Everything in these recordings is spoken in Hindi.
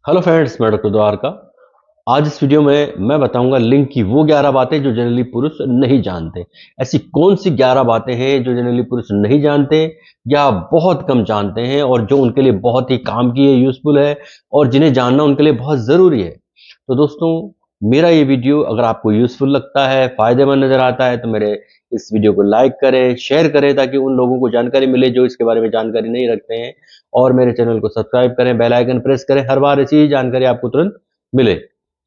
हेलो फ्रेंड्स, मैं डॉक्टर द्वारका। आज इस वीडियो में मैं बताऊंगा लिंग की वो 11 बातें जो जनरली पुरुष नहीं जानते। ऐसी कौन सी 11 बातें हैं जो जनरली पुरुष नहीं जानते या बहुत कम जानते हैं और जो उनके लिए बहुत ही काम की है, यूजफुल है और जिन्हें जानना उनके लिए बहुत ज़रूरी है। तो दोस्तों, मेरा ये वीडियो अगर आपको यूजफुल लगता है, फ़ायदेमंद नज़र आता है तो मेरे इस वीडियो को लाइक करें, शेयर करें ताकि उन लोगों को जानकारी मिले जो इसके बारे में जानकारी नहीं रखते हैं, और मेरे चैनल को सब्सक्राइब करें, बेल आइकन प्रेस करें, हर बार ऐसी जानकारी आपको तुरंत मिले।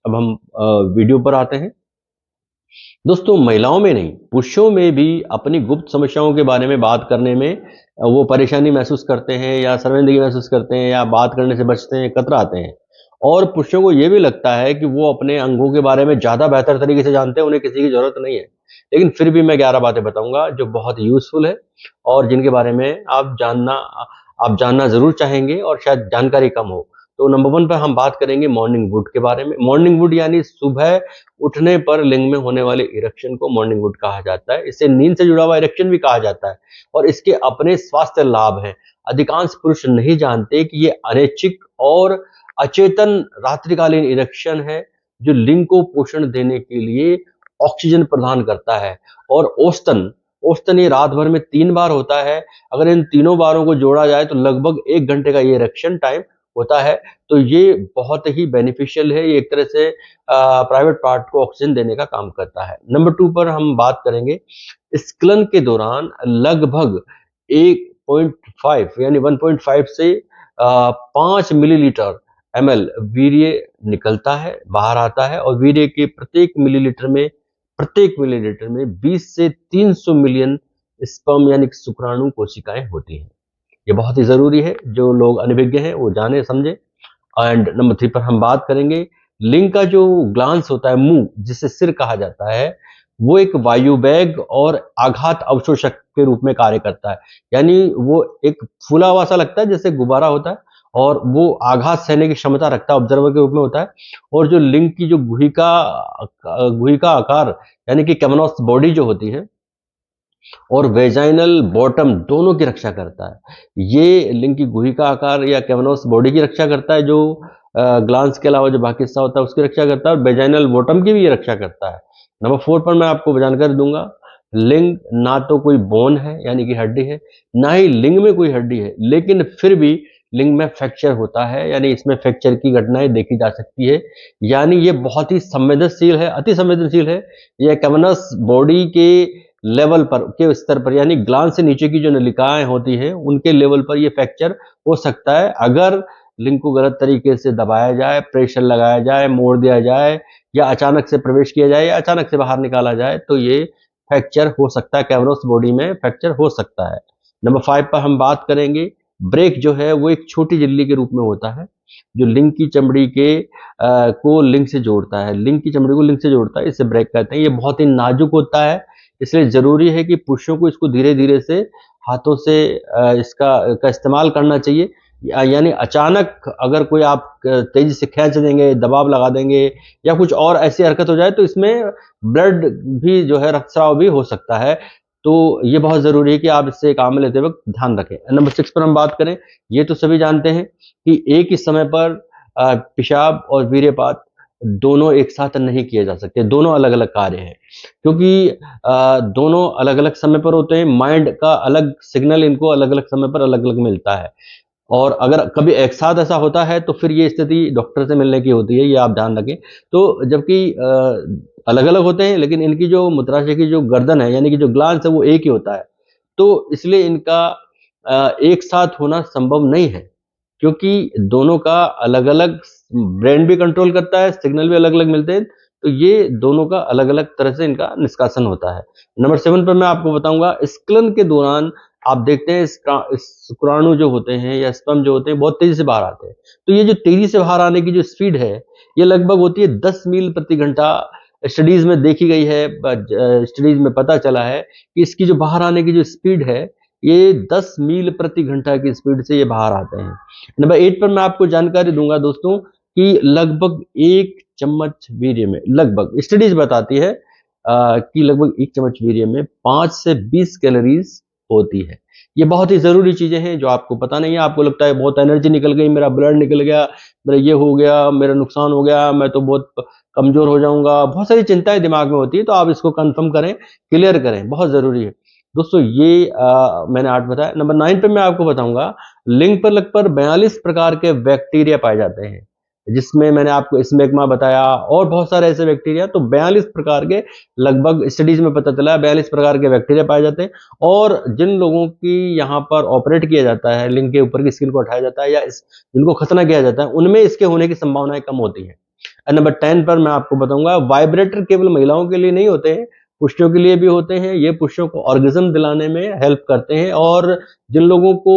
अब हम वीडियो पर आते हैं। दोस्तों, महिलाओं में नहीं, पुरुषों में भी अपनी गुप्त समस्याओं के बारे में बात करने में वो परेशानी महसूस करते हैं या शर्मिंदगी महसूस करते हैं या बात करने से बचते हैं, कतराते हैं। और पुरुषों को ये भी लगता है कि वो अपने अंगों के बारे में ज़्यादा बेहतर तरीके से जानते हैं, उन्हें किसी की ज़रूरत नहीं है। लेकिन फिर भी मैं 11 बातें बताऊँगा जो बहुत यूज़फुल है और जिनके बारे में आप जानना ज़रूर चाहेंगे और शायद जानकारी कम हो। तो नंबर 1 पे हम बात करेंगे मॉर्निंग वुड के बारे में। मॉर्निंग वुड यानी सुबह उठने पर लिंग में होने वाले इरेक्शन को मॉर्निंग वुड कहा जाता है। इसे नींद से जुड़ा हुआ इरेक्शन भी कहा जाता है और इसके अपने स्वास्थ्य लाभ हैं। अधिकांश पुरुष नहीं जानते कि ये अनैच्छिक और अचेतन रात्रिकालीन इरेक्शन है जो लिंग को पोषण देने के लिए ऑक्सीजन प्रदान करता है। और औसतन औसतन ये रात भर में 3 बार होता है। अगर इन तीनों बारों को जोड़ा जाए तो लगभग 1 घंटे का ये इरेक्शन टाइम होता है। तो ये बहुत ही बेनिफिशियल है। ये एक तरह से प्राइवेट पार्ट को ऑक्सीजन देने का काम करता है। नंबर 2 पर हम बात करेंगे स्खलन के दौरान लगभग 1.5 यानी 1.5 से 5 मिलीलीटर ml वीर्य निकलता है, बाहर आता है और वीर्य के प्रत्येक मिलीलीटर में 20 से 300 मिलियन स्पर्म यानी कि शुक्राणु कोशिकाएं होती हैं। ये बहुत ही ज़रूरी है, जो लोग अनभिज्ञ हैं वो जाने समझे। एंड नंबर 3 पर हम बात करेंगे लिंग का जो ग्लांस होता है, मुंह जिसे सिर कहा जाता है, वो एक वायु बैग और आघात अवशोषक के रूप में कार्य करता है। यानी वो एक फूला हुआ सा लगता है जैसे गुब्बारा होता है और वो आघात सहने की क्षमता रखता है, ऑब्जर्वर के रूप में होता है। और जो लिंग की जो गुहिका आकार यानी कि कैमनस बॉडी जो होती है और वेजाइनल बॉटम दोनों की रक्षा करता है। ये लिंग की गुही का आकार या कैवनस बॉडी की रक्षा करता है, जो ग्लांस के अलावा जो बाकी हिस्सा होता है उसकी रक्षा करता है, और वेजाइनल बॉटम की भी ये रक्षा करता है। नंबर 4 पर मैं आपको जानकारी दूंगा, लिंग ना तो कोई बोन है यानी कि हड्डी है, ना ही लिंग में कोई हड्डी है, लेकिन फिर भी लिंग में फ्रैक्चर होता है, यानी इसमें फ्रैक्चर की घटनाएं देखी जा सकती है। यानी ये बहुत ही संवेदनशील है, अति संवेदनशील है। यह कैवनस बॉडी के लेवल पर के स्तर पर यानी ग्लांस से नीचे की जो नलिकाएं होती हैं उनके लेवल पर ये फ्रैक्चर हो सकता है अगर लिंग को गलत तरीके से दबाया जाए, प्रेशर लगाया जाए, मोड़ दिया जाए या अचानक से प्रवेश किया जाए या अचानक से बाहर निकाला जाए तो ये फ्रैक्चर हो सकता है, कैवनस बॉडी में फ्रैक्चर हो सकता है। नंबर 5 पर हम बात करेंगे, ब्रेक जो है वो एक छोटी झिल्ली के रूप में होता है जो लिंग की चमड़ी को लिंग से जोड़ता है, लिंग की चमड़ी को लिंग से जोड़ता है, इसे ब्रेक कहते हैं। ये बहुत ही नाजुक होता है, इसलिए ज़रूरी है कि पुरुषों को इसको धीरे-धीरे से हाथों से इसका इस्तेमाल करना चाहिए। यानी अचानक अगर कोई आप तेज़ी से खींच देंगे, दबाव लगा देंगे या कुछ और ऐसी हरकत हो जाए तो इसमें ब्लड भी जो है, रक्तस्राव भी हो सकता है। तो ये बहुत ज़रूरी है कि आप इससे काम में लेते वक़्त ध्यान रखें। नंबर 6 पर हम बात करें, ये तो सभी जानते हैं कि एक ही समय पर पेशाब और वीर्यपात दोनों एक साथ नहीं किए जा सकते, दोनों अलग-अलग कार्य हैं। क्योंकि दोनों अलग-अलग समय पर होते हैं, माइंड का अलग सिग्नल इनको अलग-अलग समय पर अलग-अलग मिलता है। और अगर कभी एक साथ ऐसा होता है तो फिर ये स्थिति डॉक्टर से मिलने की होती है, ये आप ध्यान रखें। तो जबकि अलग-अलग होते हैं लेकिन इनकी जो मूत्राशय की जो गर्दन है यानी कि जो ग्लांस है वो एक ही होता है। तो इसलिए इनका एक साथ होना संभव नहीं है, क्योंकि दोनों का अलग-अलग ब्रेन भी कंट्रोल करता है, सिग्नल भी अलग-अलग मिलते हैं, तो ये दोनों का अलग-अलग तरह से इनका निष्कासन होता है। नंबर 7 पर मैं आपको बताऊँगा, स्खलन के दौरान आप देखते हैं शुक्राणु जो होते हैं या स्पर्म जो होते हैं बहुत तेज़ी से बाहर आते हैं। तो ये जो तेज़ी से बाहर आने की जो स्पीड है, ये लगभग होती है 10 मील प्रति घंटा। स्टडीज़ में देखी गई है, स्टडीज़ में पता चला है कि इसकी जो बाहर आने की जो स्पीड है, ये 10 मील प्रति घंटा की स्पीड से ये बाहर आते हैं। नंबर 8 पर मैं आपको जानकारी दूँगा दोस्तों कि लगभग 1 चम्मच वीर्य में लगभग स्टडीज़ बताती है कि लगभग 1 चम्मच वीर्य में 5 से 20 कैलोरीज़ होती है। ये बहुत ही ज़रूरी चीज़ें हैं जो आपको पता नहीं है। आपको लगता है बहुत एनर्जी निकल गई, मेरा ब्लड निकल गया, मेरा ये हो गया, मेरा नुकसान हो गया, मैं तो बहुत कमज़ोर हो जाऊँगा। बहुत सारी चिंताएँ दिमाग में होती हैं, तो आप इसको कन्फर्म करें, क्लियर करें, बहुत ज़रूरी है। दोस्तों ये मैंने 8 बताया। नंबर 9 पे मैं आपको बताऊँगा, लिंग पर लगभग 42 प्रकार के बैक्टीरिया पाए जाते हैं, जिसमें मैंने आपको स्मेग्मा बताया और बहुत सारे ऐसे बैक्टीरिया, तो 42 प्रकार के लगभग स्टडीज़ में पता चला है 42 प्रकार के बैक्टीरिया पाए जाते हैं। और जिन लोगों की यहाँ पर ऑपरेट किया जाता है, लिंग के ऊपर की स्किन को हटाया जाता है या जिनको खतना किया जाता है, उनमें इसके होने की संभावनाएं कम होती हैं। नंबर 10 पर मैं आपको बताऊंगा, वाइब्रेटर केवल महिलाओं के लिए नहीं होते हैं, पुरुषों के लिए भी होते हैं। ये पुरुषों को ऑर्गेज्म दिलाने में हेल्प करते हैं, और जिन लोगों को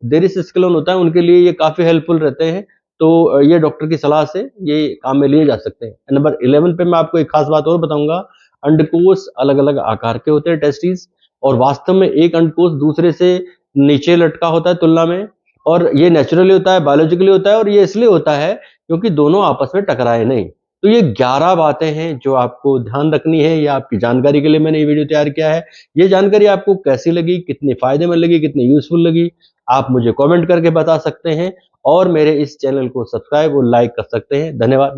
देरी से स्खलन होता है उनके लिए ये काफी हेल्पफुल रहते हैं। तो ये डॉक्टर की सलाह से ये काम में लिए जा सकते हैं। नंबर 11 पे मैं आपको एक खास बात और बताऊंगा, अंडकोश अलग अलग आकार के होते हैं, टेस्टिस, और वास्तव में एक अंडकोश दूसरे से नीचे लटका होता है तुलना में, और ये नेचुरली होता है, बायोलॉजिकली होता है, और ये इसलिए होता है क्योंकि दोनों आपस में टकराए नहीं। तो ये 11 बातें हैं जो आपको ध्यान रखनी है, या आपकी जानकारी के लिए मैंने ये वीडियो तैयार किया है। ये जानकारी आपको कैसी लगी, कितनी फायदेमंद लगी, कितनी यूजफुल लगी, आप मुझे कमेंट करके बता सकते हैं, और मेरे इस चैनल को सब्सक्राइब और लाइक कर सकते हैं। धन्यवाद।